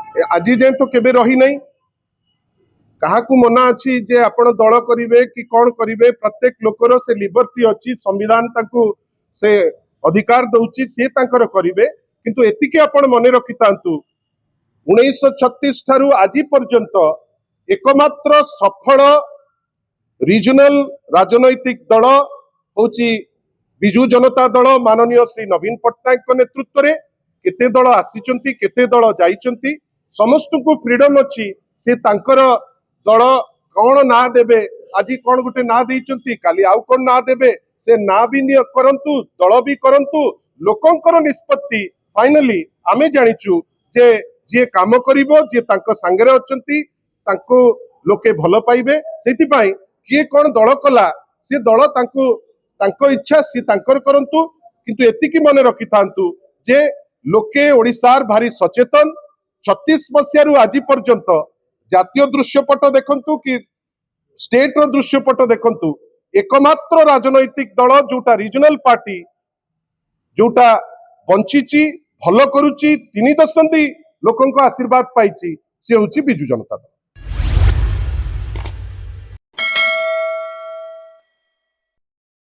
आज जाए तो केबे रही नहीं काहाकू मना अच्छी जे आपण दल करिवे कि कौन करिवे प्रत्येक लोकर से लिबर्टी अच्छी संविधान ताकू से अधिकार दउची से तांकर करिवे किंतु एतिके आपण मने रखि तांतु 1936 ठारू आज पर्यंत एकमात्र सफल रिजनल राजनैतिक दल होची बिजू जनता दल माननीय श्री नवीन पट्टनायक नेतृत्व रे केते दल आसीचंती केते दल जाइचंती समस्त को फ्रीडम अच्छी से तांकर दल कौन ना देबे आज कौन गोटे ना देइचंती काली आउ कौन ना देबे से ना भी करंतु दल भी करंतु लोकंकर निष्पत्ति फाइनली आमे जानिचु जे जे काम करिवो जे तांको संगरे अछंती तांको लोके भल पाइबे सेति पई किए कौन दल कला से दल तांको तांको इच्छा सी तांकर करंतु किंतु एतिकी मने रखि थांतु जे लोके ओडिसार भारी सचेतन 36 मसियारू आज पर्यंत जातीय दृश्यपट देखंतु कि स्टेट रो दृश्यपट देखंतु एकमात्र राजनैतिक दल जोटा रीजनल पार्टी जोटा बंचीची भल करूची 3 दशंधि लोकंको आशीर्वाद पाइची से होची बिजू जनता दल।